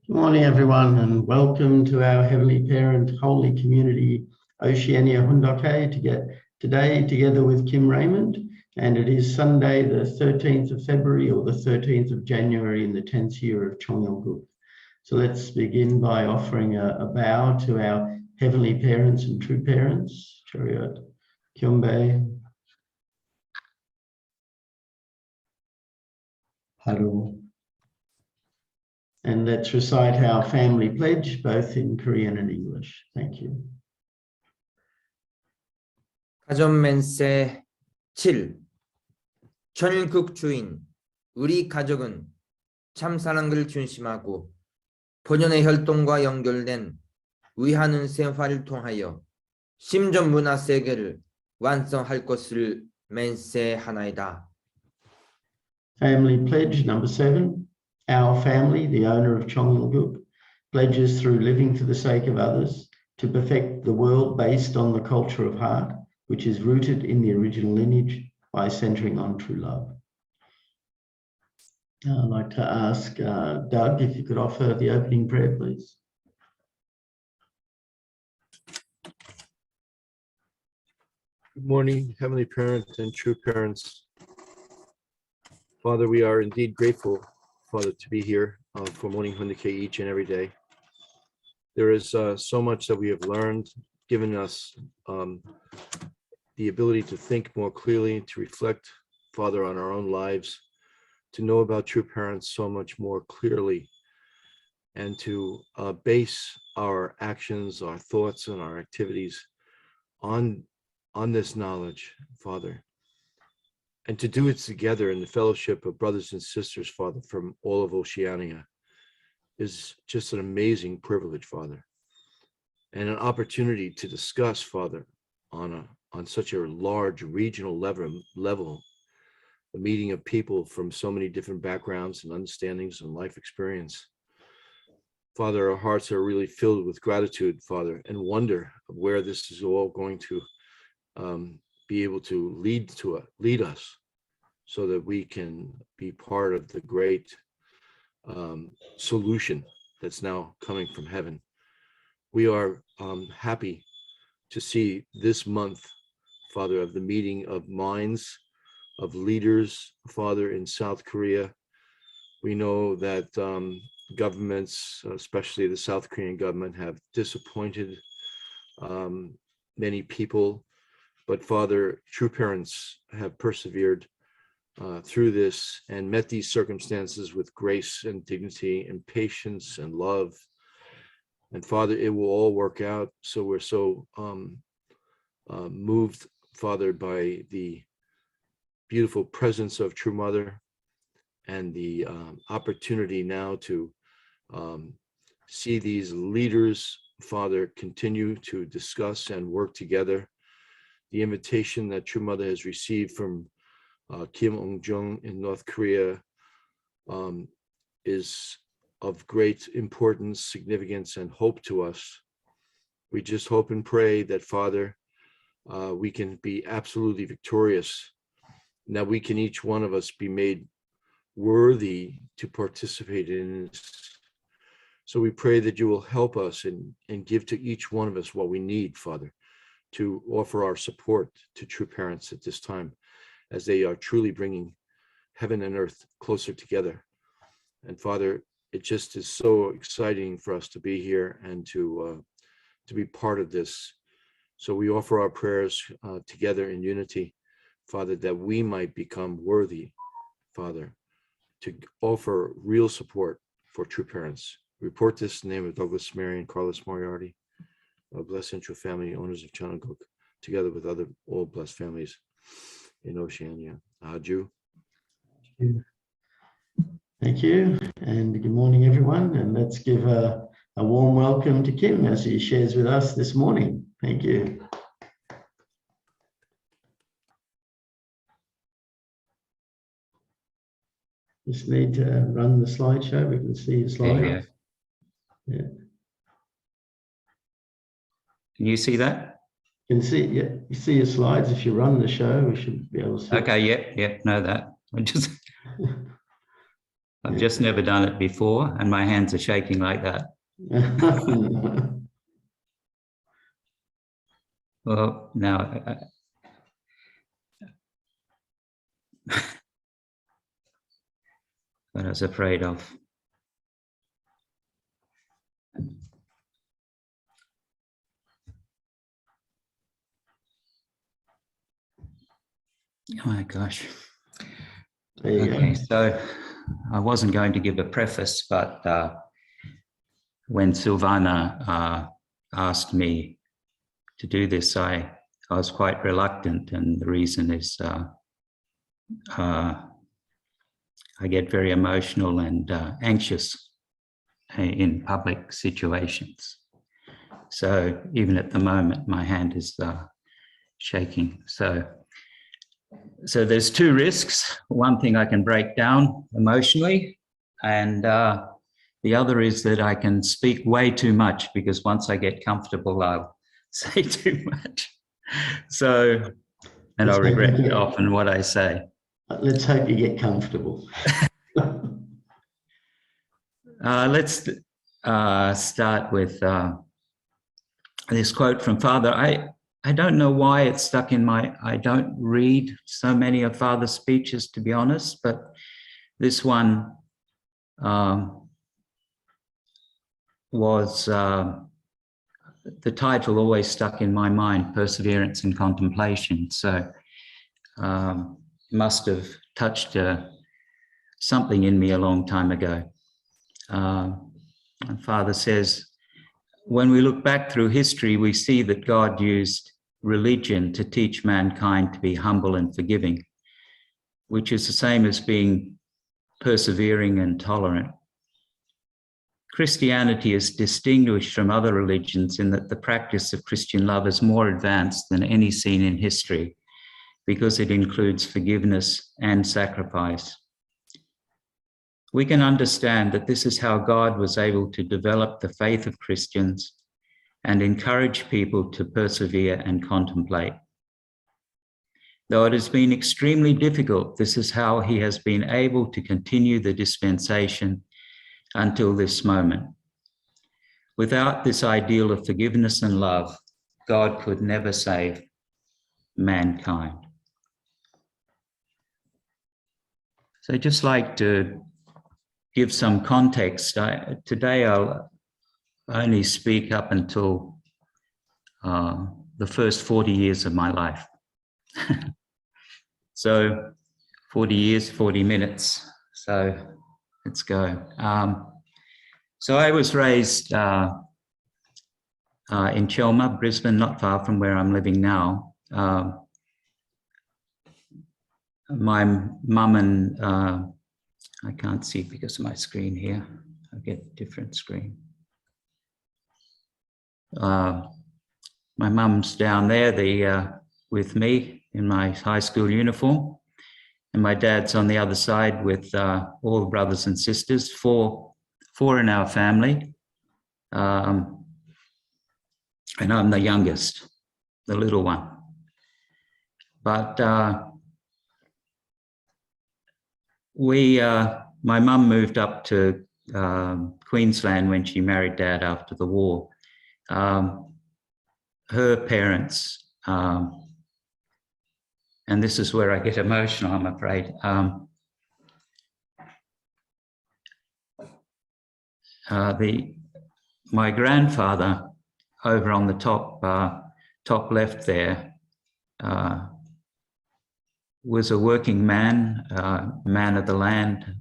Good morning, everyone, and welcome to our Heavenly Parent Holy Community Oceania Hundoke today together with Kim Raymond. And it is Sunday, the 13th of February or the 13th of January in the 10th year of Chongyalguk. So let's begin by offering a bow to our Heavenly Parents and True Parents. Chariot, Kyombe, Haru. And let's recite our family pledge, both in Korean and English. Thank you. 가전맨세 7. 전국 주인, 우리 가족은 참사랑을 중심하고 본연의 혈통과 연결된 위하는 생활을 통하여 심전 문화 세계를 완성할 것을 맹세하나이다. Family pledge number 7. Our family, the owner of Chongyalguk, pledges through living for the sake of others to perfect the world based on the culture of heart, which is rooted in the original lineage by centering on true love. I'd like to ask Doug if you could offer the opening prayer, please. Good morning, Heavenly Parent and True Parents. Father, we are indeed grateful, Father, to be here for Morning Hundoke each and every day. There is so much that we have learned, given us the ability to think more clearly, to reflect, Father, on our own lives, to know about true parents so much more clearly, and to base our actions, our thoughts, and our activities on this knowledge, Father, and to do it together in the fellowship of brothers and sisters, Father, from all of Oceania is just an amazing privilege, Father, and an opportunity to discuss, Father, on such a large regional level, a meeting of people from so many different backgrounds and understandings and life experience. Father, our hearts are really filled with gratitude, Father, and wonder of where this is all going to be able to lead us so that we can be part of the great solution that's now coming from heaven. We are happy to see this month, Father, of the meeting of minds, of leaders, Father, in South Korea. We know that governments, especially the South Korean government, have disappointed many people. But Father, true parents have persevered through this and met these circumstances with grace and dignity and patience and love. And Father, it will all work out. So we're so moved, Father, by the beautiful presence of True Mother and the opportunity now to see these leaders, Father, continue to discuss and work together. The invitation that True Mother has received from Kim Ong-jung in North Korea is of great importance, significance, and hope to us. We just hope and pray that, Father, we can be absolutely victorious, and that we can, each one of us, be made worthy to participate in this. So we pray that you will help us and give to each one of us what we need, Father, to offer our support to true parents at this time, as they are truly bringing heaven and earth closer together. And Father, it just is so exciting for us to be here and to be part of this. So we offer our prayers together in unity, Father, that we might become worthy, Father, to offer real support for true parents. We report this in the name of Douglas Mary and Carlos Moriarty, a blessed and true family, owners of Chongyalguk, together with other all blessed families in Oceania. Aju. Thank you, and good morning, everyone. And let's give a warm welcome to Kim as he shares with us this morning. Thank you. Just need to run the slideshow. We can see your slides. Yeah. Can you see that? You can see, yeah, you see your slides. If you run the show, we should be able to see. Okay, yeah, know that. I just I've just never done it before, and my hands are shaking like that. Well, now, what I was afraid of. Oh my gosh. There you Okay, go. so I wasn't going to give a preface, but when Silvana asked me to do this, I was quite reluctant, and the reason is I get very emotional and anxious in public situations. So even at the moment, my hand is shaking. So there's two risks. One thing I can break down emotionally, and the other is that I can speak way too much, because once I get comfortable, I'll say too much. So, and I'll regret often what I say. Let's hope you get comfortable. Let's start with this quote from Father. I don't know why it's stuck in I don't read so many of Father's speeches, to be honest, but this one was, the title always stuck in my mind, Perseverance and Contemplation. So must have touched something in me a long time ago. And Father says, when we look back through history, we see that God used religion to teach mankind to be humble and forgiving, which is the same as being persevering and tolerant. Christianity is distinguished from other religions in that the practice of Christian love is more advanced than any seen in history, because it includes forgiveness and sacrifice. We can understand that this is how God was able to develop the faith of Christians and encourage people to persevere and contemplate. Though it has been extremely difficult, this is how he has been able to continue the dispensation until this moment. Without this ideal of forgiveness and love, God could never save mankind. So I'd just like to give some context. Today I'll only speak up until the first 40 years of my life. So 40 years, 40 minutes. So let's go. So I was raised in Chelmer, Brisbane, not far from where I'm living now. My mum and I can't see because of my screen here. I'll get a different screen. My mum's down there with me in my high school uniform, and my dad's on the other side with all the brothers and sisters, four in our family. And I'm the youngest, the little one. But my mum moved up to Queensland when she married Dad after the war. Her parents, and this is where I get emotional, I'm afraid. My grandfather, over on the top left there, was a working man, man of the land,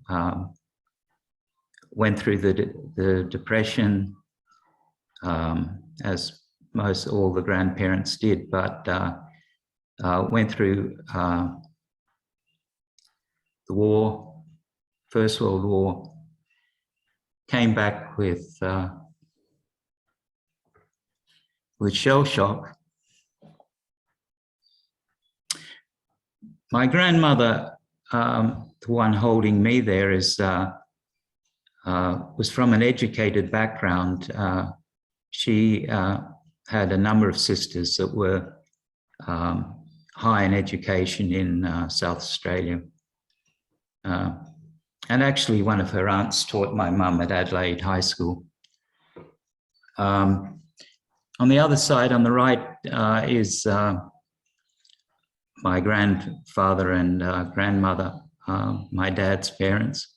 went through the Depression, as all the grandparents did, but went through the war, First World War, came back with shell shock. My grandmother, the one holding me there, was from an educated background. She had a number of sisters that were high in education in South Australia. And actually one of her aunts taught my mum at Adelaide High School. On the other side, on the right, is my grandfather and grandmother, my dad's parents.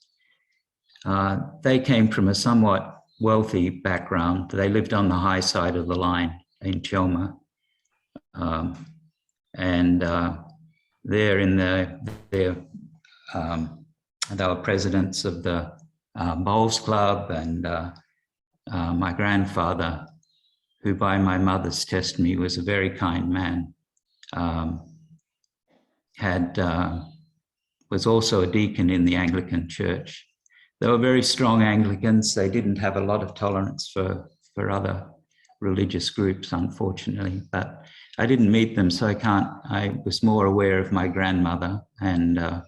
They came from a somewhat wealthy background. They lived on the high side of the line in Chelmer. They're in they were presidents of the Bowls Club, and my grandfather, who by my mother's testimony was a very kind man, was also a deacon in the Anglican Church. They were very strong Anglicans. They didn't have a lot of tolerance for other religious groups, unfortunately, but I didn't meet them, so I was more aware of my grandmother, and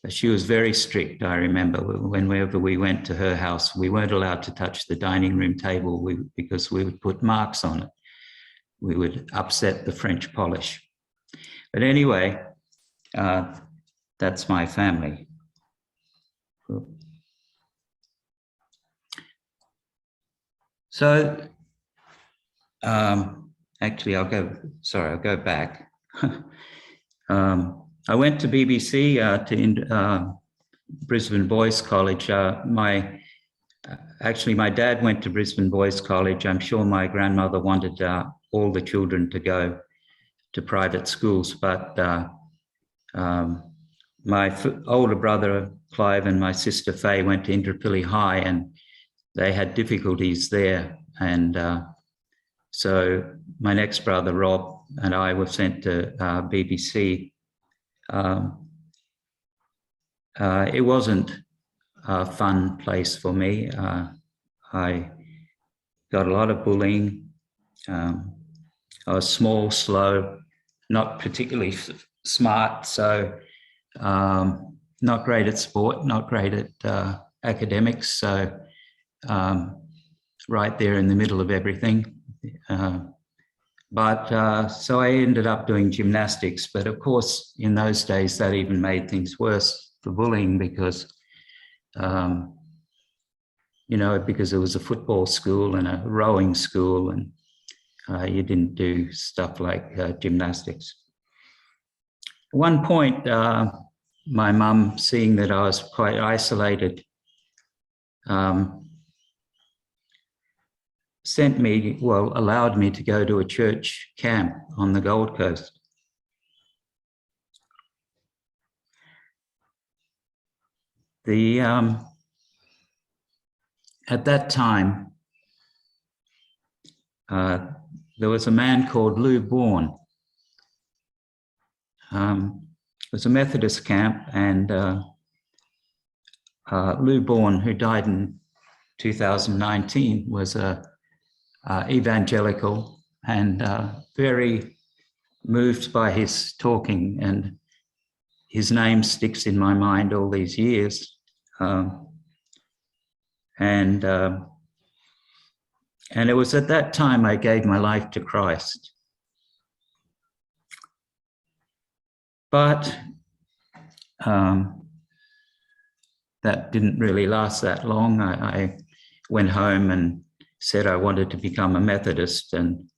she was very strict. I remember whenever we went to her house, we weren't allowed to touch the dining room table because we would put marks on it. We would upset the French polish. But anyway, that's my family. So, actually, I'll go back. I went to BBC, to Brisbane Boys College. My dad went to Brisbane Boys College. I'm sure my grandmother wanted all the children to go to private schools, but my older brother, Clive, and my sister, Faye, went to Indooroopilly High, and they had difficulties there. And so my next brother, Rob, and I were sent to BBC. It wasn't a fun place for me. I got a lot of bullying. I was small, slow, not particularly smart, so not great at sport, not great at academics, so right there in the middle of everything. So I ended up doing gymnastics, but of course, in those days, that even made things worse for bullying because, because it was a football school and a rowing school, and you didn't do stuff like gymnastics. At one point, my mum, seeing that I was quite isolated, allowed me to go to a church camp on the Gold Coast. At that time, there was a man called Lou Bourne. It was a Methodist camp, and Lou Bourne, who died in 2019, was a evangelical and very moved by his talking, and his name sticks in my mind all these years. And it was at that time I gave my life to Christ. But that didn't really last that long. I went home and said I wanted to become a Methodist, and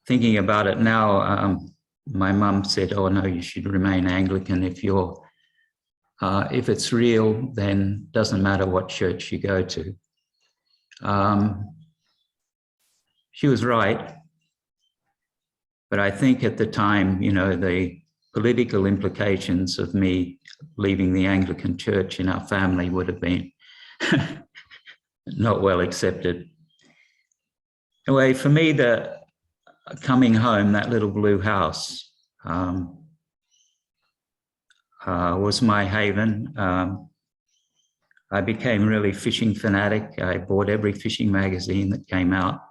thinking about it now, my mum said, "Oh no, you should remain Anglican. If it's real, then doesn't matter what church you go to." She was right, but I think at the time, the political implications of me leaving the Anglican Church in our family would have been not well accepted. Anyway, for me, the coming home, that little blue house, was my haven. I became really fishing fanatic. I bought every fishing magazine that came out,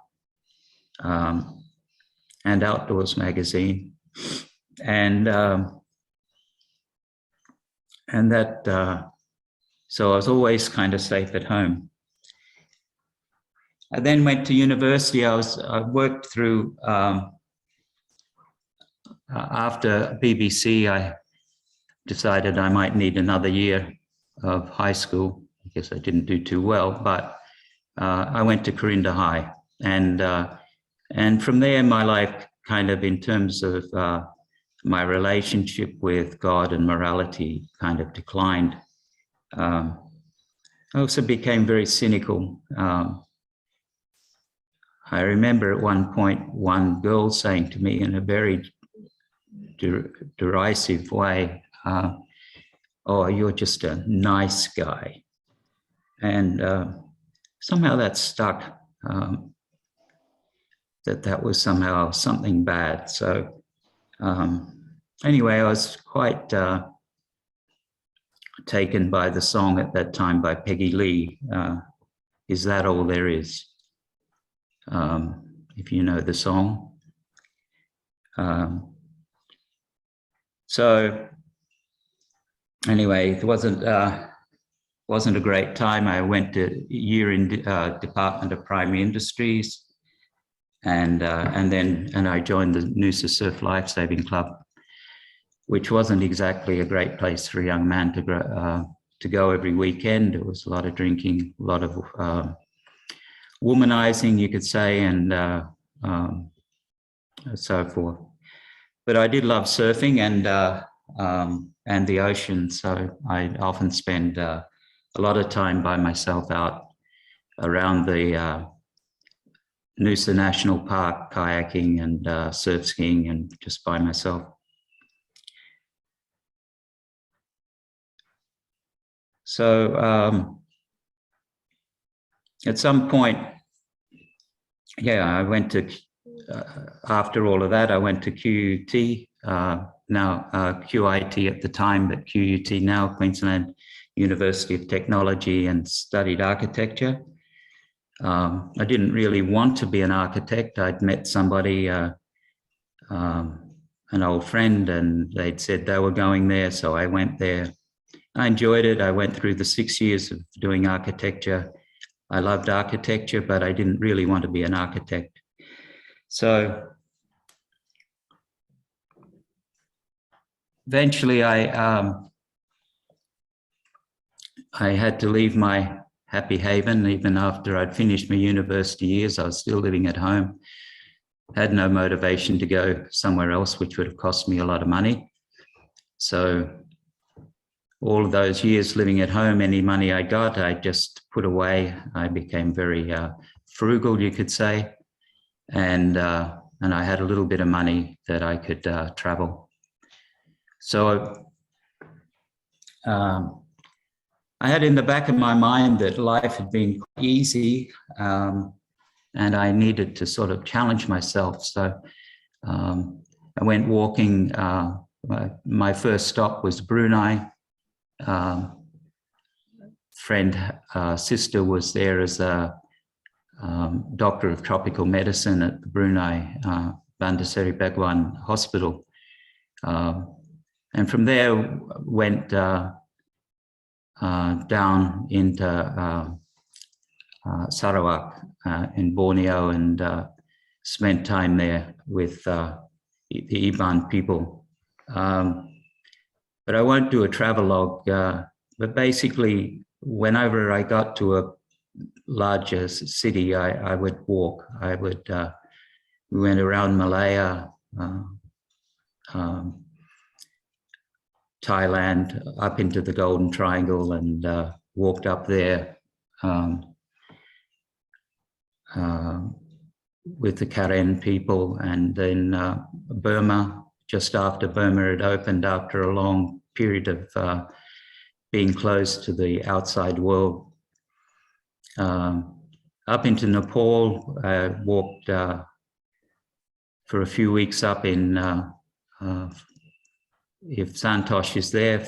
and outdoors magazine, so I was always kind of safe at home. I then went to university. I worked through, after BBC, I decided I might need another year of high school. I guess I didn't do too well, but I went to Corinda High, and from there, my life kind of, in terms of my relationship with God and morality, kind of declined. I also became very cynical. I remember at one point, one girl saying to me in a very derisive way, "Oh, you're just a nice guy." And somehow that stuck, that was somehow something bad. So anyway, I was quite taken by the song at that time by Peggy Lee, "Is That All There Is?" If you know the song. So anyway, it wasn't a great time. I went to a year in Department of Primary Industries, and I joined the Noosa Surf Lifesaving Club, which wasn't exactly a great place for a young man to go every weekend. There was a lot of drinking, a lot of womanizing, you could say, and so forth. But I did love surfing and the ocean, so I often spend a lot of time by myself out around the Noosa National Park, kayaking and surf skiing, and just by myself. So at some point, I went to, after all of that, I went to QUT, now QIT at the time, but QUT now, Queensland University of Technology, and studied architecture. I didn't really want to be an architect. I'd met somebody, an old friend, and they'd said they were going there, so I went there. I enjoyed it. I went through the 6 years of doing architecture. I loved architecture, but I didn't really want to be an architect. So eventually I had to leave my happy haven. Even after I'd finished my university years, I was still living at home. Had no motivation to go somewhere else, which would have cost me a lot of money. So all of those years living at home, any money I got, I just put away. I became very frugal, you could say. And I had a little bit of money that I could travel. So I had in the back of my mind that life had been quite easy, and I needed to sort of challenge myself. So I went walking. My first stop was Brunei. Sister was there as a doctor of tropical medicine at the Brunei Bandar Seri Begawan Hospital. And from there went down into Sarawak in Borneo, and spent time there with the Iban people. But I won't do a travelogue, but basically whenever I got to a larger city, I would walk. We went around Malaya, Thailand, up into the Golden Triangle, and walked up there with the Karen people, and then Burma. Just after Burma had opened, after a long period of being closed to the outside world. Up into Nepal, I walked for a few weeks up in, if Santosh is there,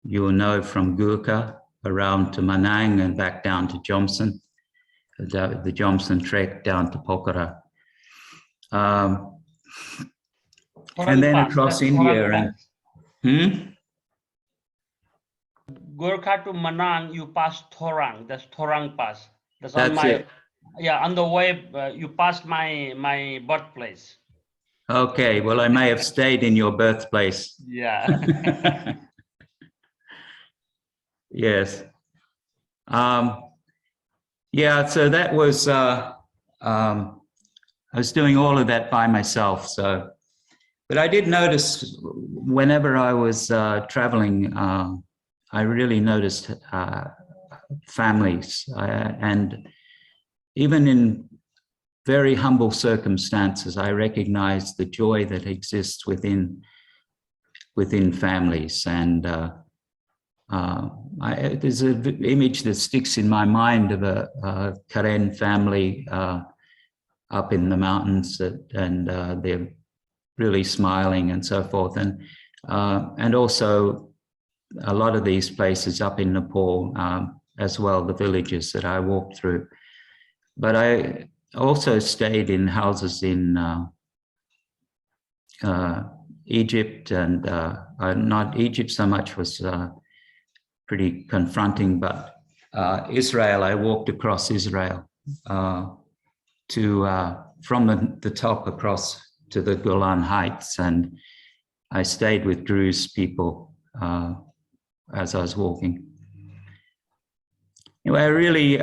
you'll know, from Gurkha around to Manang and back down to Jomson, the Jomson trek down to Pokhara. And then across India. Gurkha to Manang, you pass Thorang. That's Thorang Pass. That's on my it. Yeah, on the way you passed my birthplace. Okay, well, I may have stayed in your birthplace. Yeah. Yes. Yeah, so that was, I was doing all of that by myself. So, but I did notice whenever I was traveling, I really noticed families, and even in very humble circumstances, I recognized the joy that exists within families. And there's an image that sticks in my mind of a Karen family up in the mountains, and they're really smiling and so forth. And also a lot of these places up in Nepal as well, the villages that I walked through. But I also stayed in houses in Egypt, and not Egypt so much, was pretty confronting, but Israel. I walked across Israel from the top across to the Golan Heights, and I stayed with Druze people as I was walking. Anyway, I really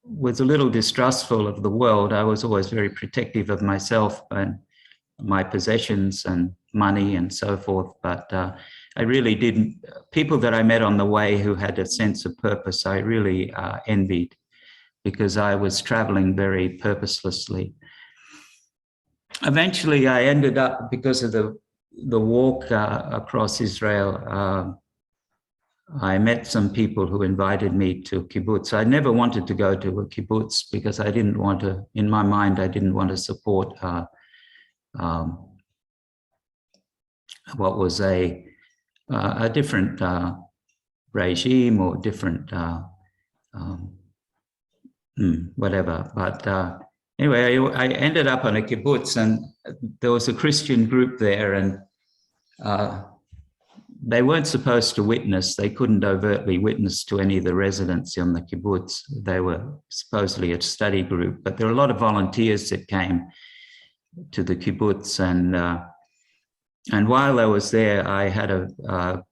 was a little distrustful of the world. I was always very protective of myself and my possessions and money and so forth. But I really didn't, people that I met on the way who had a sense of purpose, I really envied, because I was traveling very purposelessly. Eventually I ended up, because of the walk across Israel, I met some people who invited me to kibbutz. I never wanted to go to a kibbutz because I didn't want to, in my mind, I didn't want to support what was a different regime or different whatever. But anyway, I ended up on a kibbutz, and there was a Christian group there, and they weren't supposed to witness. They couldn't overtly witness to any of the residents on the kibbutz. They were supposedly a study group, but there were a lot of volunteers that came to the kibbutz, and while I was there, I had a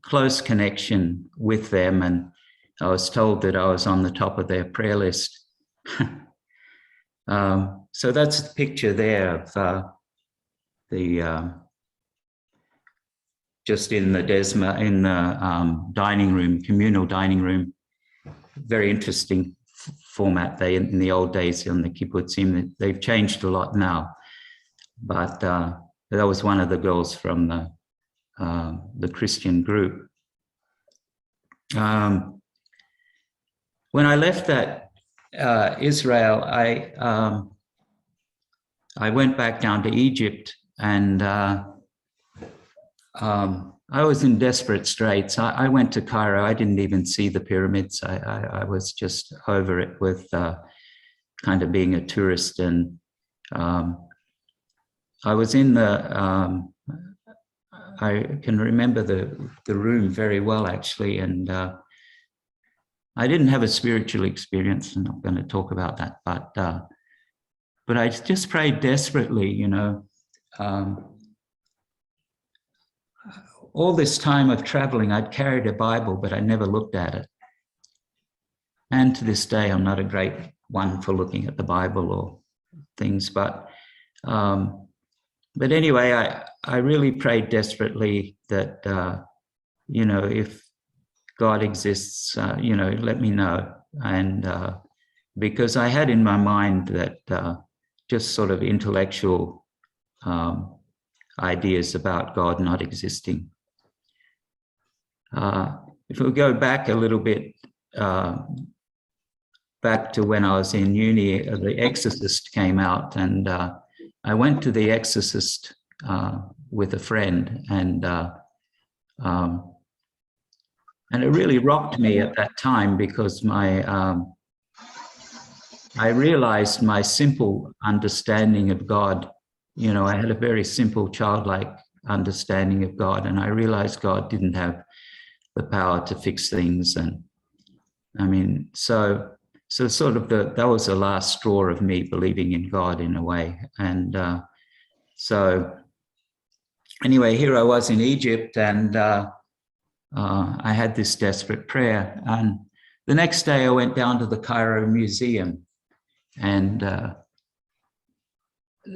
close connection with them, and I was told that I was on the top of their prayer list. So that's the picture there of the just in the desma, in the dining room, communal dining room. Very interesting format. They, in the old days on the kibbutzim, they've changed a lot now, but that was one of the girls from the Christian group. When I left that Israel, I went back down to Egypt, and I was in desperate straits. I went to Cairo. I didn't even see the pyramids. I was just over it with kind of being a tourist. And I was in the, I can remember the room very well, actually. And I didn't have a spiritual experience. I'm not going to talk about that, but I just prayed desperately, you know. All this time of traveling, I'd carried a Bible, but I never looked at it. And to this day, I'm not a great one for looking at the Bible or things, but anyway, I really prayed desperately that, you know, if God exists, you know, let me know. And because I had in my mind that just sort of intellectual ideas about God not existing. If we go back a little bit, back to when I was in uni, The Exorcist came out, and I went to The Exorcist with a friend, and it really rocked me at that time, because I realized my simple understanding of God. You know, I had a very simple childlike understanding of God, and I realized God didn't have the power to fix things. And I mean, so sort of that was the last straw of me believing in God in a way. And so anyway, here I was in Egypt, and I had this desperate prayer. And the next day I went down to the Cairo Museum, and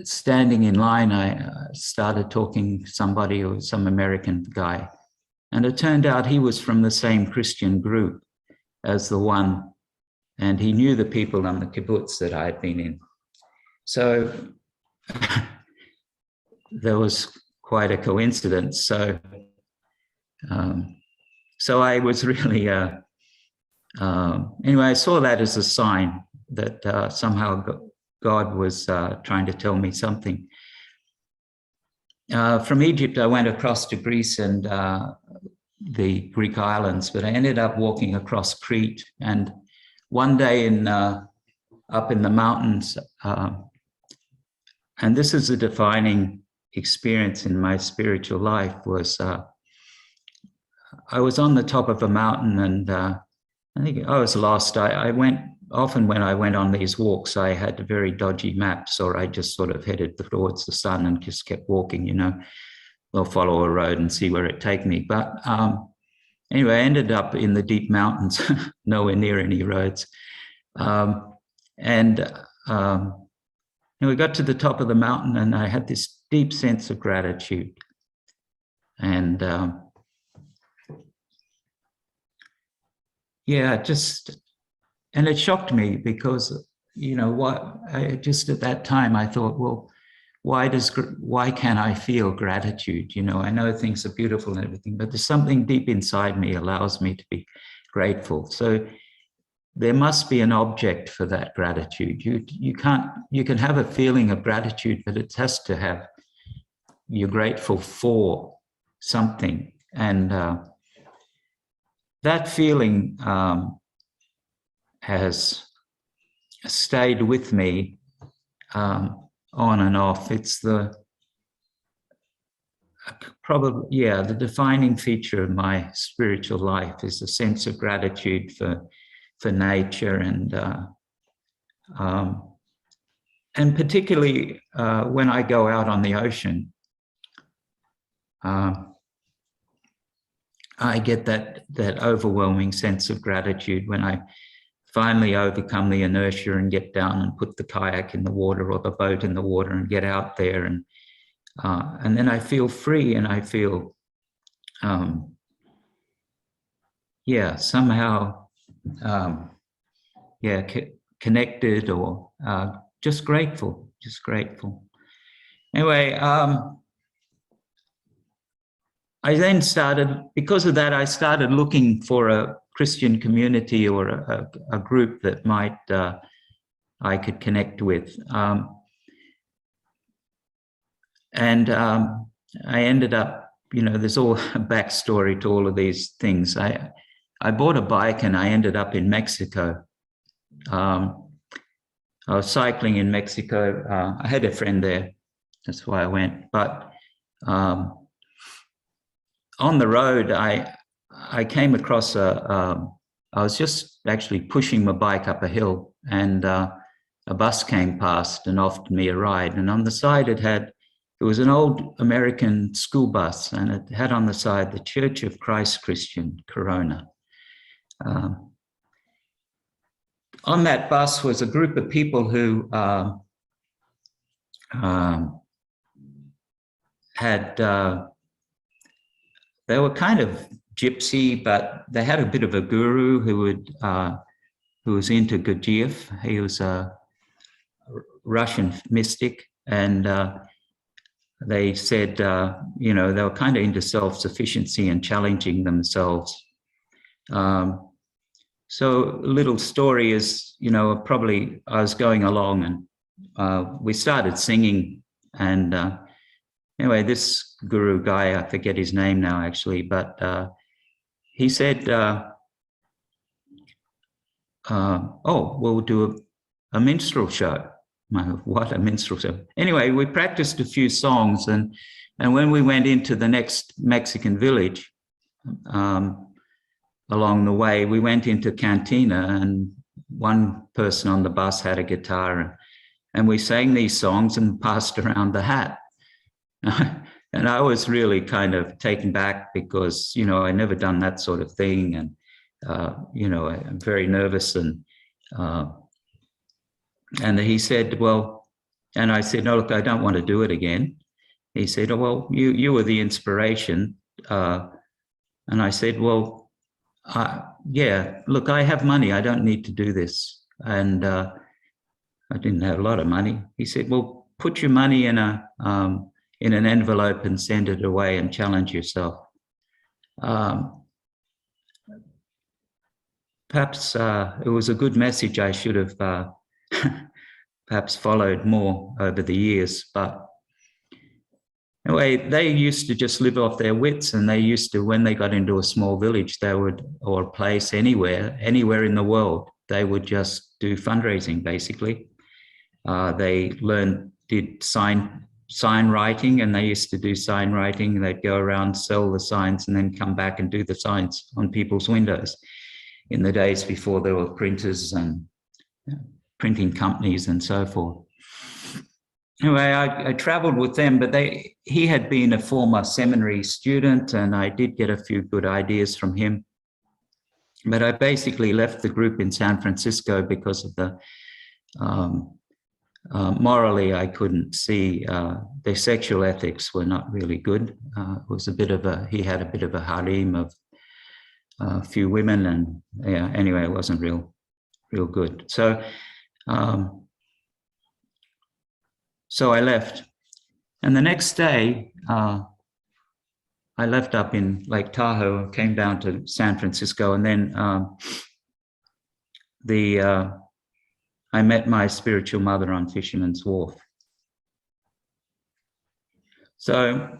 standing in line, I started talking to somebody, or some American guy. And it turned out he was from the same Christian group as the one, and he knew the people on the kibbutz that I had been in. So there was quite a coincidence. So I was really, anyway, I saw that as a sign that somehow God was trying to tell me something. From Egypt, I went across to Greece and the Greek islands, but I ended up walking across Crete. And one day up in the mountains, and this is a defining experience in my spiritual life, was I was on the top of a mountain, and I think I was lost. I went, often when I went on these walks, I had very dodgy maps, or I just sort of headed towards the sun and just kept walking, you know. We'll follow a road and see where it take me. But anyway, I ended up in the deep mountains, nowhere near any roads. And we got to the top of the mountain, and I had this deep sense of gratitude. And yeah, and it shocked me because, you know, just at that time I thought, well, why can't I feel gratitude? You know, I know things are beautiful and everything, but there's something deep inside me allows me to be grateful. So there must be an object for that gratitude. You can have a feeling of gratitude, but it has to have, you're grateful for something. And that feeling has stayed with me on and off. It's the defining feature of my spiritual life is a sense of gratitude for nature, and particularly when I go out on the ocean, I get that overwhelming sense of gratitude when I finally overcome the inertia and get down and put the kayak in the water or the boat in the water and get out there, and then I feel free, and I feel somehow connected, or just grateful. Anyway, I then started, because of that, I started looking for a Christian community or a group that might I could connect with. And I ended up, you know, there's all a backstory to all of these things. I bought a bike and I ended up in Mexico. I was cycling in Mexico. I had a friend there. That's why I went. But on the road, I came across I was just actually pushing my bike up a hill, and a bus came past and offered me a ride. And on the side it was an old American school bus, and it had on the side the Church of Christ Christian, Corona. On that bus was a group of people who they were kind of gypsy, but they had a bit of a guru who was into Gurdjieff. He was a Russian mystic, and they said, you know, they were kind of into self-sufficiency and challenging themselves. So a little story is, you know, probably I was going along and we started singing, and anyway, this guru guy, I forget his name now actually, but he said, oh, we'll do a minstrel show. What, a minstrel show? Anyway, we practiced a few songs, and when we went into the next Mexican village, along the way, we went into Cantina, and one person on the bus had a guitar, and we sang these songs and passed around the hat. And I was really kind of taken back because, you know, I never done that sort of thing. And, you know, I'm very nervous. And he said, well, and I said, no, look, I don't want to do it again. He said, oh, well, you were the inspiration. And I said, well, yeah, look, I have money. I don't need to do this. And I didn't have a lot of money. He said, well, put your money in an envelope and send it away and challenge yourself. Perhaps it was a good message. I should have perhaps followed more over the years. But anyway, they used to just live off their wits, and they used to, when they got into a small village, they would, or a place anywhere in the world, they would just do fundraising, basically. They did sign writing, and they used to do sign writing. They'd go around, sell the signs, and then come back and do the signs on people's windows in the days before there were printers and printing companies and so forth. Anyway, I traveled with them, but he had been a former seminary student, and I did get a few good ideas from him. But I basically left the group in San Francisco because of the morally, I couldn't see their sexual ethics were not really good. It was he had a bit of a harem of a few women, and yeah, anyway, it wasn't real good. So I left, and the next day I left up in Lake Tahoe, came down to San Francisco, and then I met my spiritual mother on Fisherman's Wharf. So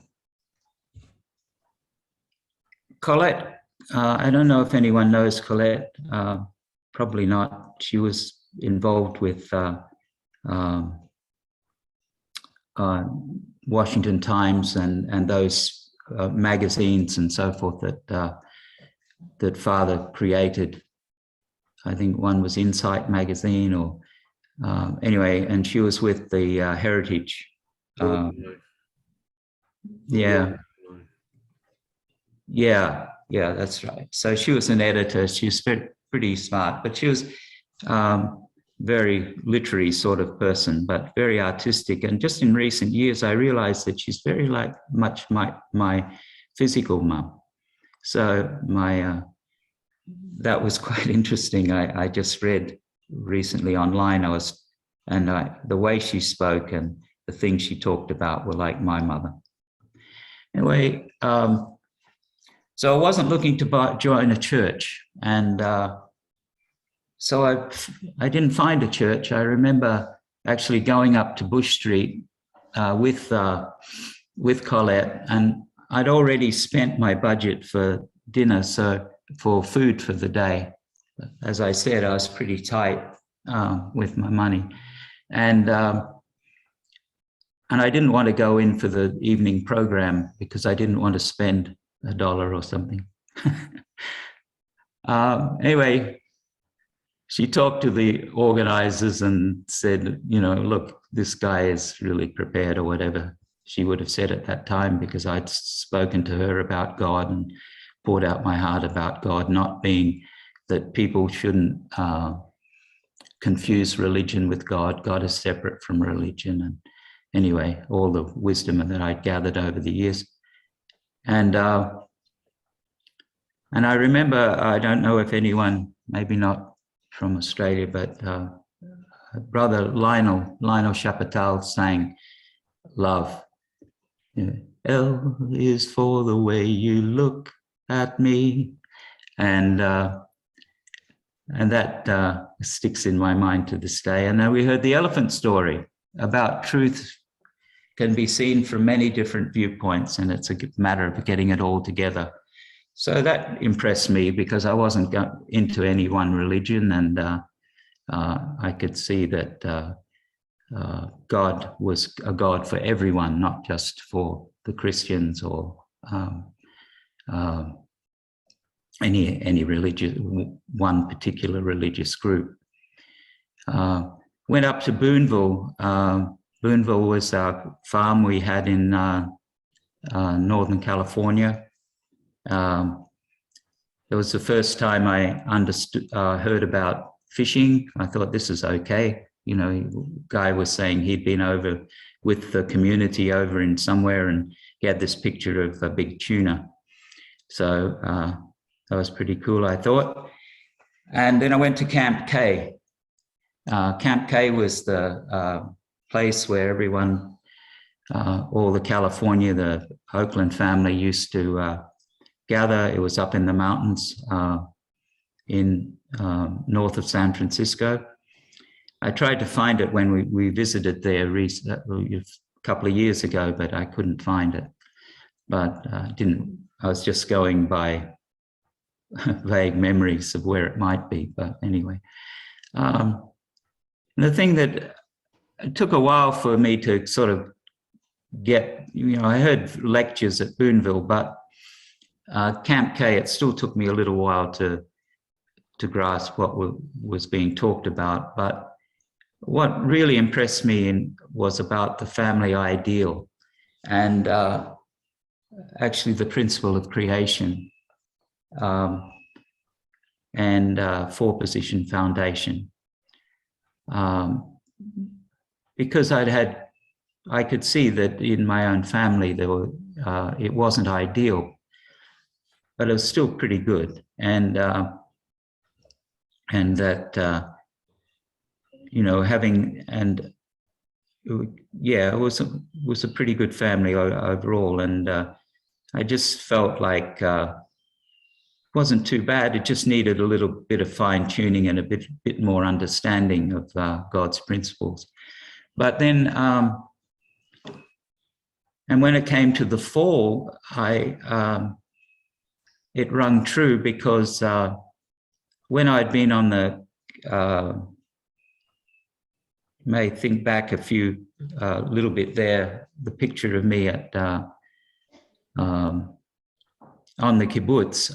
Colette, I don't know if anyone knows Colette, probably not. She was involved with Washington Times and those magazines and so forth that Father created. I think one was Insight magazine, or anyway, and she was with the Heritage. Yeah, that's right. So she was an editor. She was pretty smart, but she was very literary sort of person, but very artistic. And just in recent years, I realized that she's very much my physical mum. So that was quite interesting. I just read recently online, the way she spoke and the things she talked about were like my mother. Anyway, so I wasn't looking to join a church, and so I didn't find a church. I remember actually going up to Bush Street with Colette, and I'd already spent my budget for dinner, so for food for the day. As I said, I was pretty tight with my money, and I didn't want to go in for the evening program because I didn't want to spend $1 or something. Anyway, she talked to the organizers and said, you know, look, this guy is really prepared, or whatever she would have said at that time, because I'd spoken to her about God and poured out my heart about God, not being that people shouldn't confuse religion with God. God is separate from religion. And anyway, all the wisdom that I'd gathered over the years. And I remember, I don't know if anyone, maybe not from Australia, but Brother Lionel Chapatal sang Love. You know, L is for the way you look at me. And that sticks in my mind to this day. And then we heard the elephant story about truth can be seen from many different viewpoints, and it's a matter of getting it all together. So that impressed me because I wasn't into any one religion, and I could see that God was a God for everyone, not just for the Christians or any religious, one particular religious group. Went up to Boonville. Boonville was our farm we had in Northern California. It was the first time I heard about fishing. I thought, this is okay. You know, guy was saying he'd been over with the community over in somewhere, and he had this picture of a big tuna. So that was pretty cool, I thought. And then I went to Camp K. Camp K was the place where everyone, all the California, the Oakland family used to gather. It was up in the mountains in north of San Francisco. I tried to find it when we visited there a couple of years ago, but I couldn't find it. But I was just going by vague memories of where it might be. But anyway, the thing that it took a while for me to sort of get, you know, I heard lectures at Boonville, but Camp K, it still took me a little while to grasp what was being talked about. But what really impressed me was about the family ideal and actually the principle of creation and four-position foundation. Because I could see that in my own family it wasn't ideal, but it was still pretty good, and that you know, it was a pretty good family overall, and I just felt like it wasn't too bad. It just needed a little bit of fine tuning and a bit more understanding of God's principles. But then, and when it came to the fall, it rung true, because when I'd been on the, may think back a little bit there, the picture of me at on the kibbutz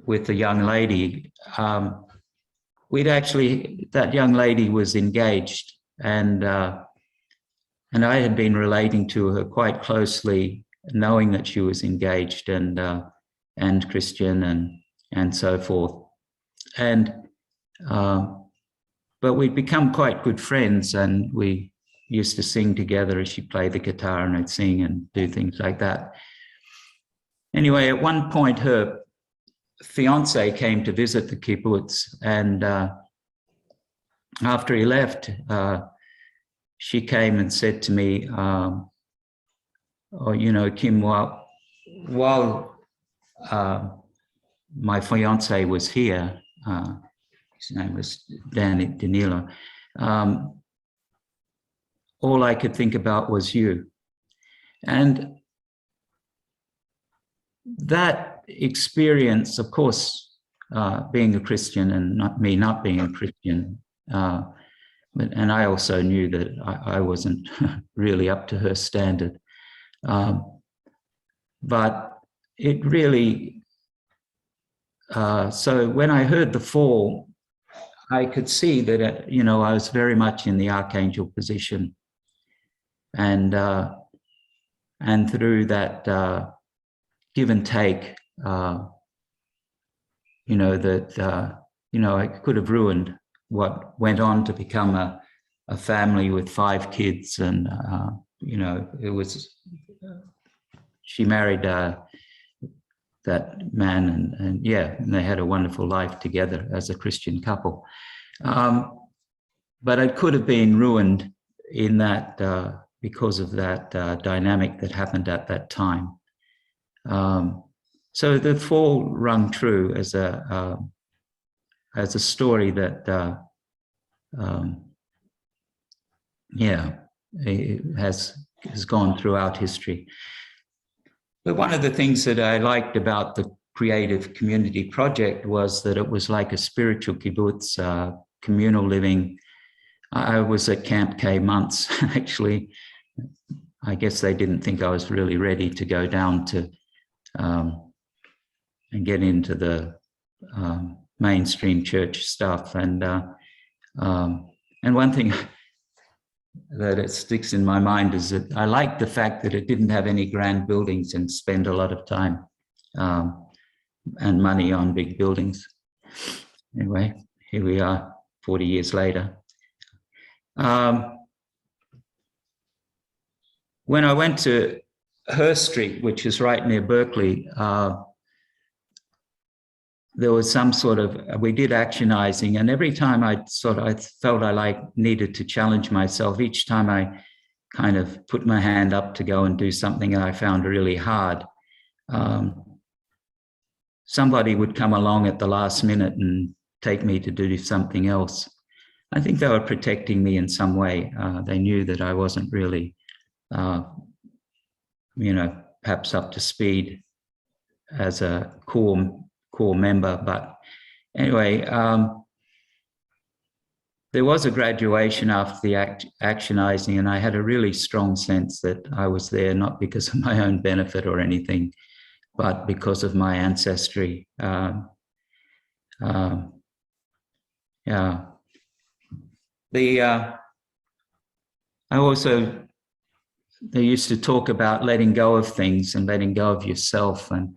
with a young lady. That young lady was engaged, and I had been relating to her quite closely, knowing that she was engaged and Christian and so forth. And but we'd become quite good friends, and we used to sing together as she played the guitar and I'd sing and do things like that. Anyway, at one point, her fiance came to visit the kibbutz, and after he left, she came and said to me, "Oh, you know, Kim, while my fiance was here," his name was Danilo, all I could think about was you. And that experience, of course, being a Christian and not being a Christian, and I also knew that I wasn't really up to her standard. But it really, so when I heard the fall, I could see that, you know, I was very much in the archangel position. And through that give and take, you know, that, you know, I could have ruined what went on to become a family with 5 kids. And, you know, she married that man, and yeah, and they had a wonderful life together as a Christian couple. But it could have been ruined in that, because of that dynamic that happened at that time. So the fall rung true as a story that, yeah, it has gone throughout history. But one of the things that I liked about the Creative Community Project was that it was like a spiritual kibbutz, communal living. I was at Camp K months, actually. I guess they didn't think I was really ready to go down to and get into the mainstream church stuff. And one thing that it sticks in my mind is that I liked the fact that it didn't have any grand buildings and spend a lot of time and money on big buildings. Anyway, here we are 40 years later. When I went to Hurst Street, which is right near Berkeley, there was some sort of, we did actionizing, and every time I felt I needed to challenge myself, each time I kind of put my hand up to go and do something that I found really hard, somebody would come along at the last minute and take me to do something else. I think they were protecting me in some way. They knew that I wasn't really, perhaps up to speed as a core member. But anyway, there was a graduation after the actionizing, and I had a really strong sense that I was there not because of my own benefit or anything, but because of my ancestry. They used to talk about letting go of things and letting go of yourself. And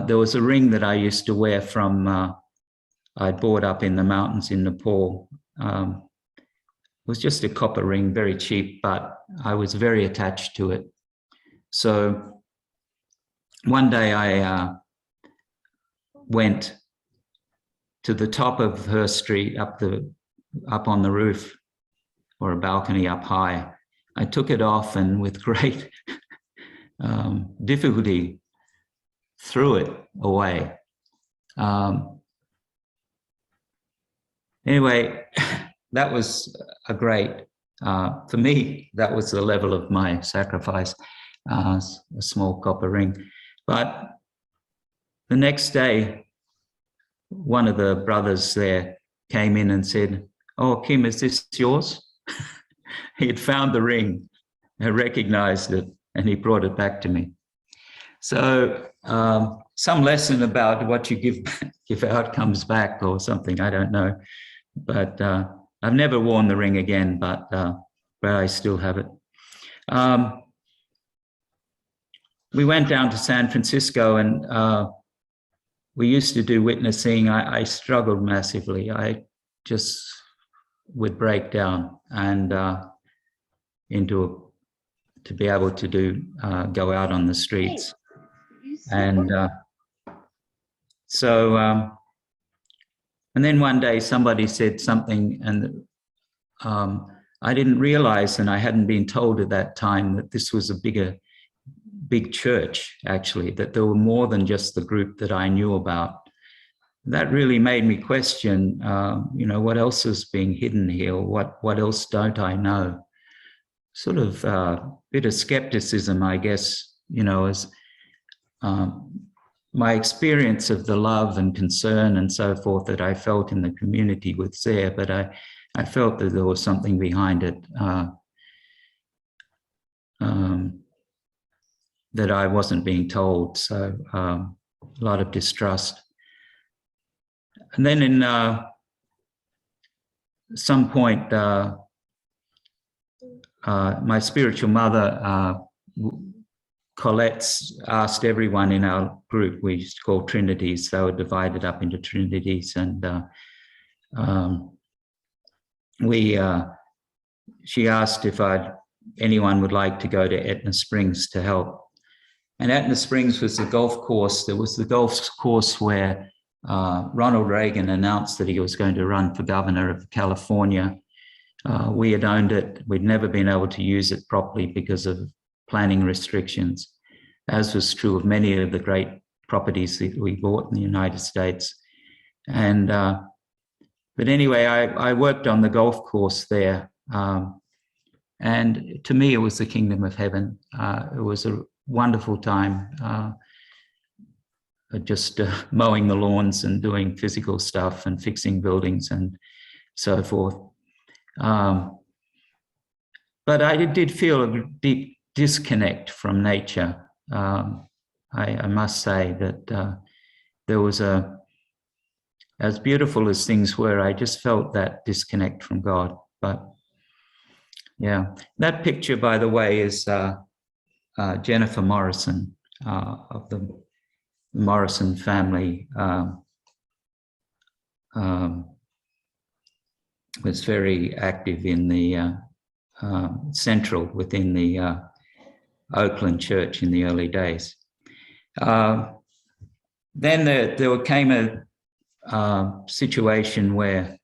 there was a ring that I used to wear from, I bought up in the mountains in Nepal. It was just a copper ring, very cheap, but I was very attached to it. So one day I went to the top of her street, up on the roof, or a balcony up high. I took it off and with great difficulty threw it away. Anyway, that was a great, for me, that was the level of my sacrifice, a small copper ring. But the next day, one of the brothers there came in and said, "Oh, Kim, is this yours?" He had found the ring, I recognized it, and he brought it back to me. So some lesson about what you give out comes back or something, I don't know. But I've never worn the ring again, but I still have it. We went down to San Francisco, and we used to do witnessing. I struggled massively. I just would break down and to be able to go out on the streets. And and then one day somebody said something, and I didn't realize, and I hadn't been told at that time, that this was a big church, actually, that there were more than just the group that I knew about. That really made me question, what else is being hidden here? What else don't I know? Sort of a bit of skepticism, I guess, as my experience of the love and concern and so forth that I felt in the community was there, but I felt that there was something behind it that I wasn't being told. So a lot of distrust. And then in some point, my spiritual mother, Colette, asked everyone in our group, we used to call Trinities, they were divided up into Trinities, and she asked if anyone would like to go to Etna Springs to help. And Etna Springs was the golf course. There was the golf course where Ronald Reagan announced that he was going to run for governor of California. We had owned it. We'd never been able to use it properly because of planning restrictions, as was true of many of the great properties that we bought in the United States. And but anyway, I worked on the golf course there. And to me, it was the kingdom of heaven. It was a wonderful time, just mowing the lawns and doing physical stuff and fixing buildings and so forth. But I did feel a deep disconnect from nature. I must say that there was as beautiful as things were, I just felt that disconnect from God. But Yeah, that picture, by the way, is Jennifer Morrison of the Morrison family. Was very active in the central within the Oakland Church in the early days. Then there came a situation where,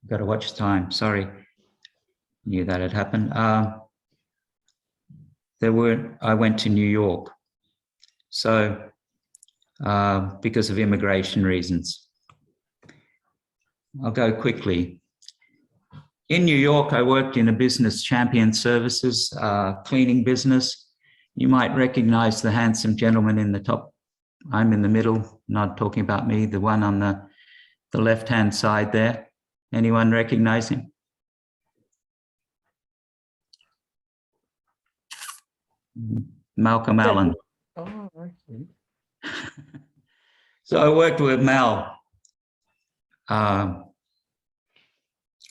got to watch time, sorry, knew that had happened. I went to New York, so because of immigration reasons. I'll go quickly. In New York, I worked in a business, Champion Services, cleaning business. You might recognize the handsome gentleman in the top. I'm in the middle, not talking about me, the one on the left-hand side there. Anyone recognize him? Malcolm Allen. Oh, I see. So I worked with Mal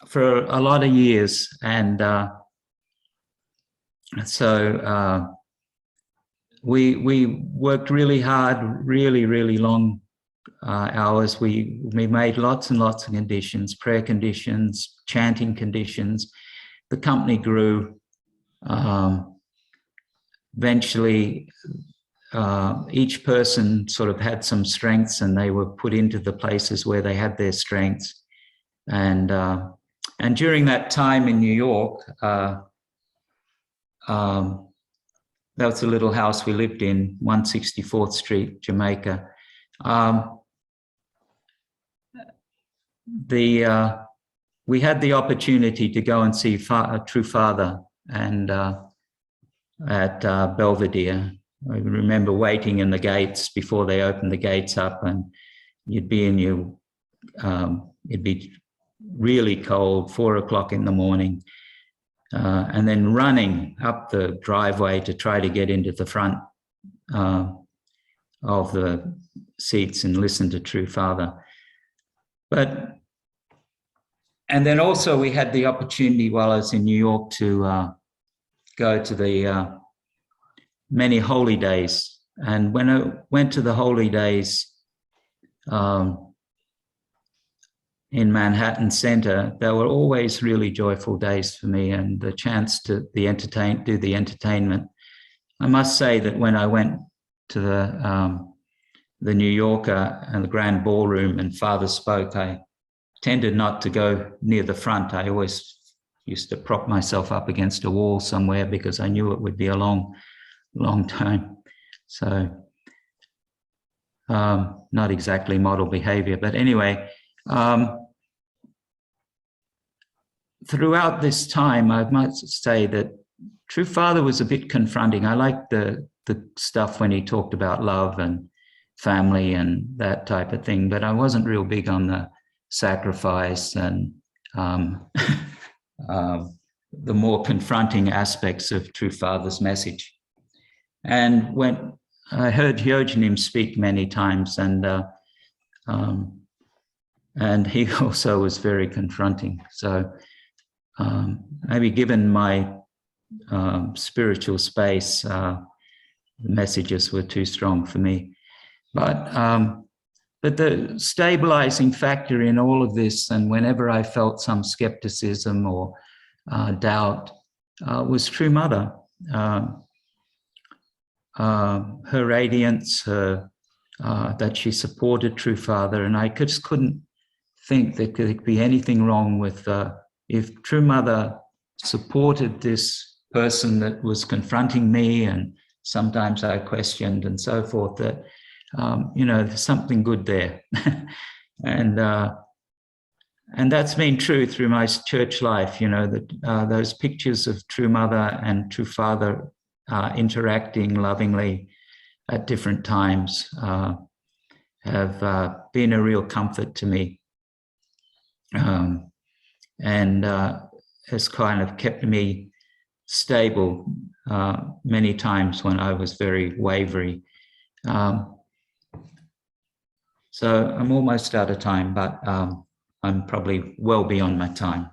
for a lot of years, and so we worked really hard, really long hours. We made lots and lots of conditions, prayer conditions, chanting conditions. The company grew. Eventually, each person sort of had some strengths, and they were put into the places where they had their strengths. And during that time in New York, that was the little house we lived in, 164th Street, Jamaica. We had the opportunity to go and see True Father and at Belvedere. I remember waiting in the gates before they opened the gates up, and you'd be in your, it'd be really cold, 4 o'clock in the morning, and then running up the driveway to try to get into the front of the seats and listen to True Father. And then also we had the opportunity while I was in New York to go to the many holy days. And when I went to the holy days in Manhattan Center, they were always really joyful days for me, and the chance to do the entertainment. I must say that when I went to the New Yorker and the Grand Ballroom and Father spoke, I tended not to go near the front. I always used to prop myself up against a wall somewhere because I knew it would be a long time. So not exactly model behavior, but anyway, throughout this time, I must say that True Father was a bit confronting. I liked the stuff when he talked about love and family and that type of thing, but I wasn't real big on the sacrifice and the more confronting aspects of True Father's message. And when I heard Yojanim speak many times, and he also was very confronting. So maybe given my spiritual space, the messages were too strong for me. But the stabilizing factor in all of this, and whenever I felt some skepticism or doubt, was True Mother. Her radiance, that she supported True Father, and I just couldn't think there could be anything wrong with if True Mother supported this person that was confronting me, and sometimes I questioned and so forth, that there's something good there. And that's been true through my church life, that those pictures of True Mother and True Father interacting lovingly at different times have been a real comfort to me, and has kind of kept me stable many times when I was very wavery. So I'm almost out of time, but I'm probably well beyond my time.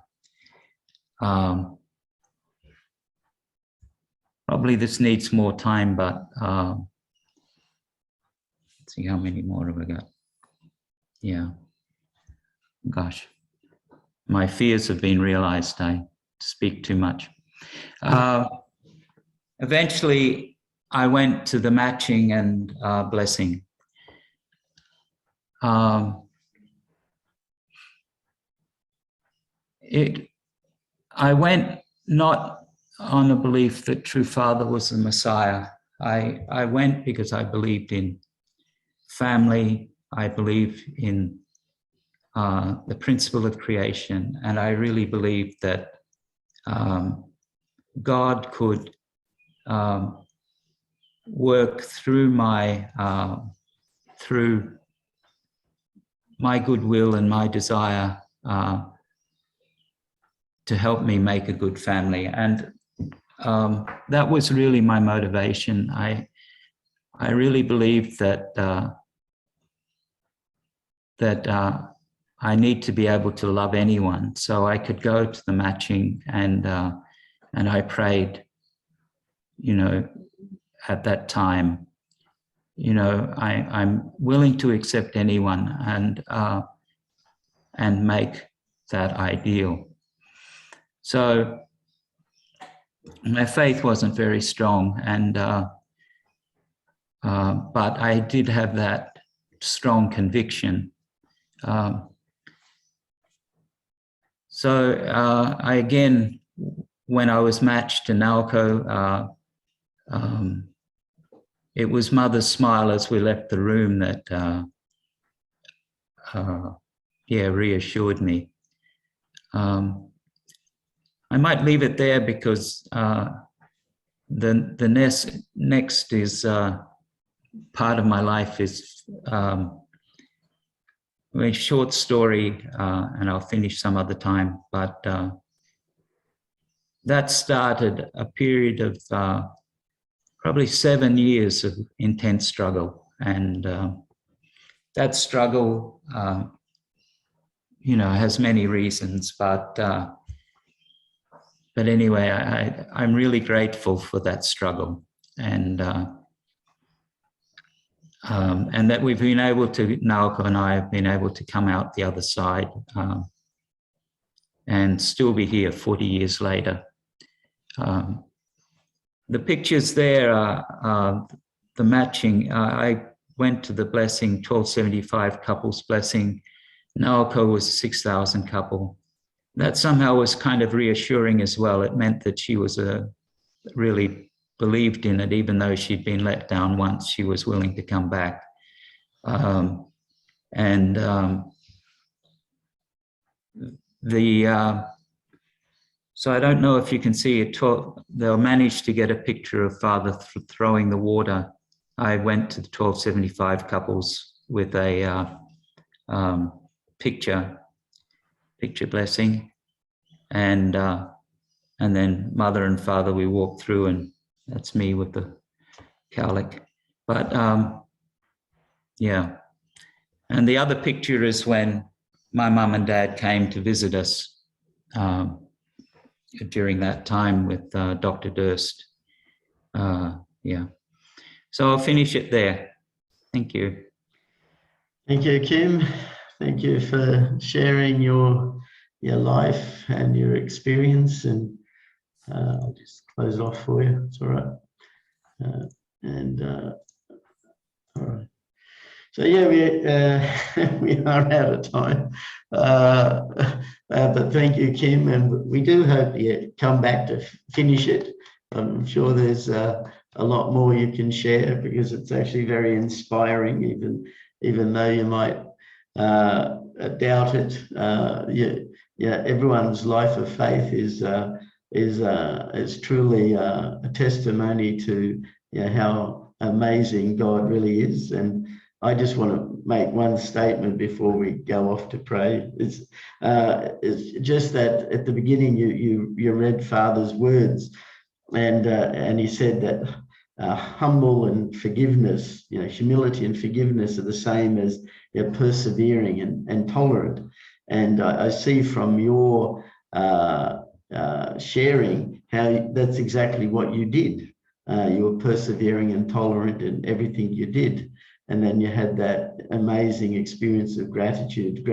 probably this needs more time, but let's see how many more have we got. Yeah, gosh, my fears have been realized. I speak too much. Eventually, I went to the matching and blessing. I went not on the belief that True Father was the Messiah. I went because I believed in family. I believe in the principle of creation, and I really believed that God could work through my goodwill and my desire to help me make a good family, and that was really my motivation. I really believed that I need to be able to love anyone, so I could go to the matching and I prayed, you know, at that time, you know, I'm willing to accept anyone and make that ideal. So my faith wasn't very strong, and but I did have that strong conviction. So I again, when I was matched to Nalco, it was Mother's smile as we left the room that reassured me. I might leave it there because the next is part of my life is a short story, and I'll finish some other time, but that started a period of probably 7 years of intense struggle, and that struggle, you know, has many reasons, but anyway, I'm really grateful for that struggle, and that we've been able to, Naoko and I have been able to come out the other side and still be here 40 years later. The pictures there are the matching. I went to the blessing, 1275 couples blessing. Naoko was a 6,000 couple. That somehow was kind of reassuring as well. It meant that she was really believed in it, even though she'd been let down once, she was willing to come back. So I don't know if you can see it. They'll manage to get a picture of Father throwing the water. I went to the 1275 couples with a picture blessing, and then Mother and Father, we walked through, and that's me with the cowlick. But yeah, and the other picture is when my mum and dad came to visit us during that time with Dr. Durst. Yeah, so I'll finish it there. Thank you. Thank you, Kim. Thank you for sharing your life and your experience, and I'll just close off for you. It's all right. All right. So yeah, we are out of time, but thank you, Kim, and we do hope you come back to finish it. I'm sure there's a lot more you can share, because it's actually very inspiring, even though you might doubt it. Everyone's life of faith is truly a testimony to how amazing God really is. And I just want to make one statement before we go off to pray. It's just that at the beginning you read Father's words, and he said that humble and forgiveness, humility and forgiveness are the same as persevering and tolerant. And I see from your sharing how that's exactly what you did. you were persevering and tolerant in everything you did. And then you had that amazing experience of gratitude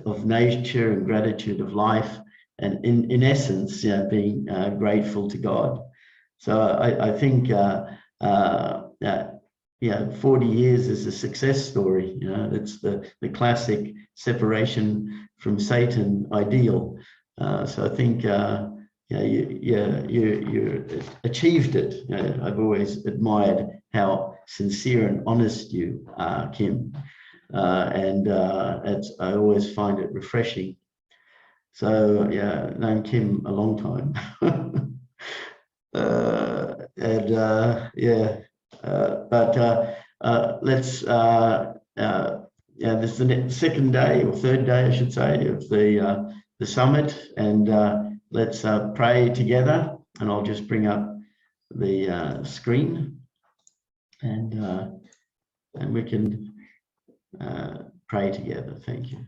of nature and gratitude of life. And in essence, being grateful to God. So I think 40 years is a success story. It's the classic separation from Satan ideal. So I think you achieved it. I've always admired how sincere and honest you are, Kim, and I always find it refreshing. So yeah, known Kim a long time, let's. This is the second day or third day, I should say, of the summit, and let's pray together. And I'll just bring up the screen, and we can pray together. Thank you.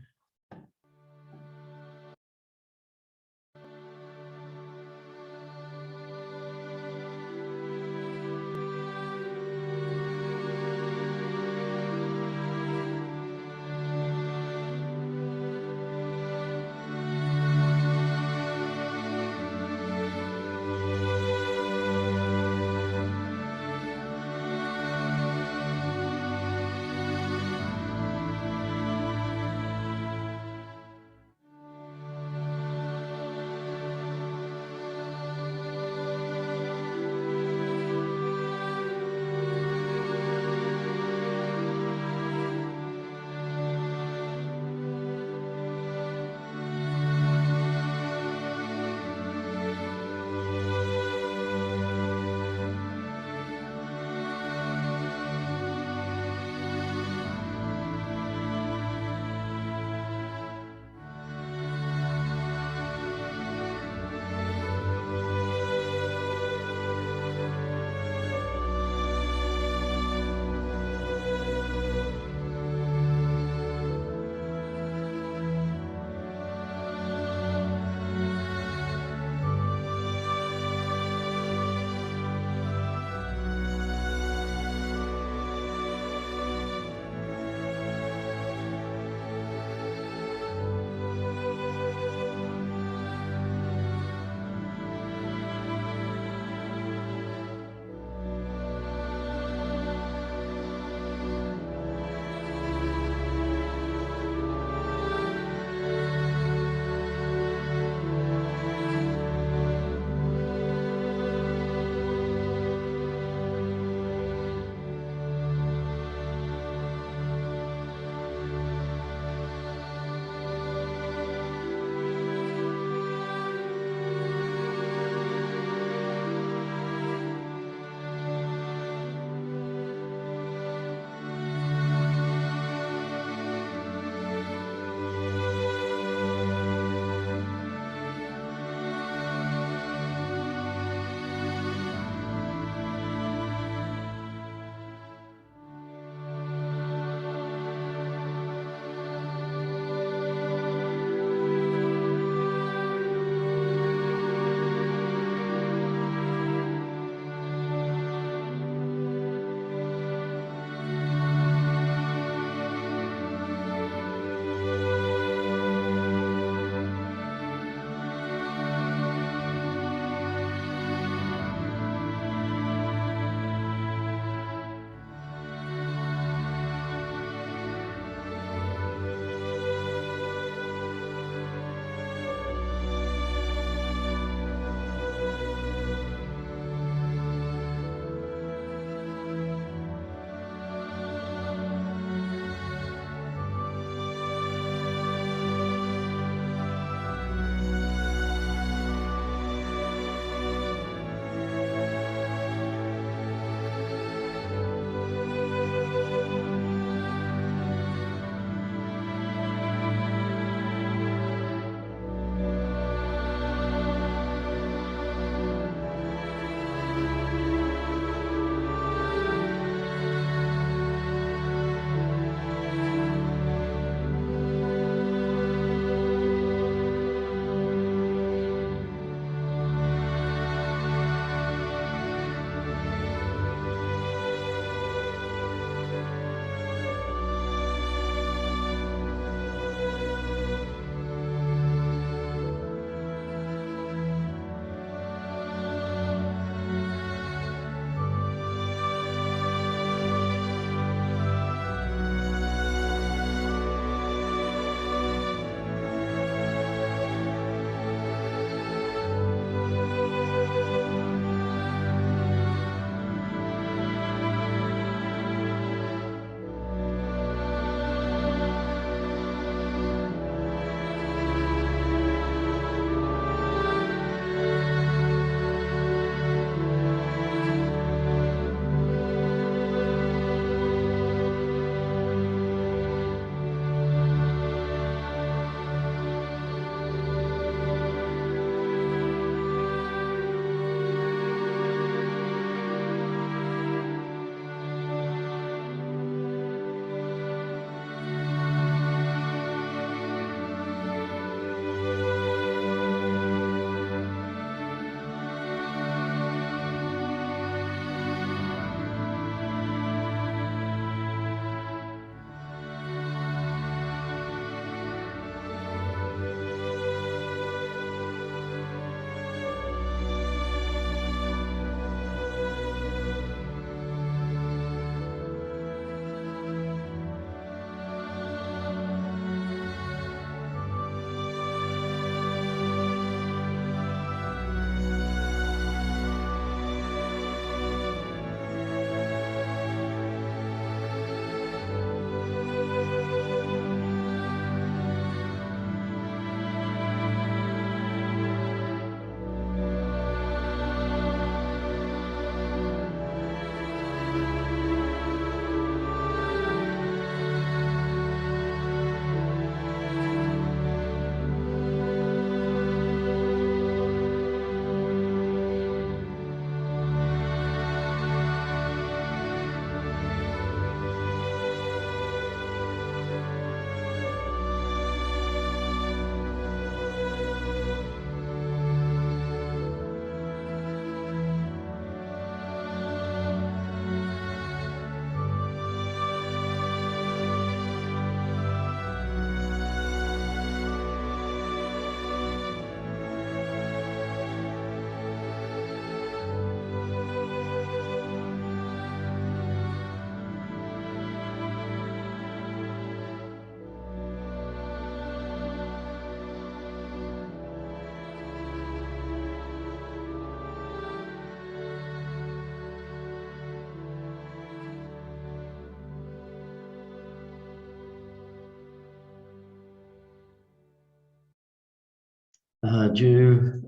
Jew.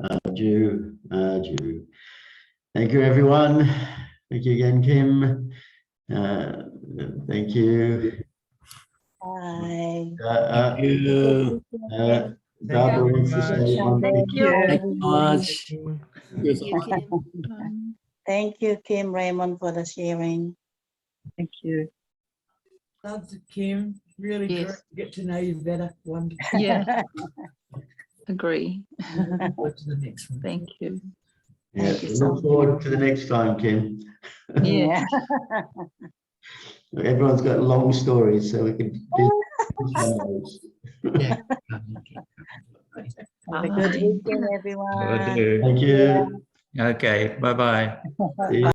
Thank you, everyone. Thank you again, Kim. Thank you. Bye. Barbara wants to say one thing. Thank you, Kim, Raymond, for the sharing. Thank you. Love Kim. Really Yes. great to get to know you better. Wonderful. Yeah, agree. Looking forward to the next one. Thank you. Yeah, Thank you so look forward to the next time, Kim. Yeah. Everyone's got long stories, so we can do those. Yeah. Have a good Bye. weekend, everyone. Thank you. Okay, bye-bye. See you.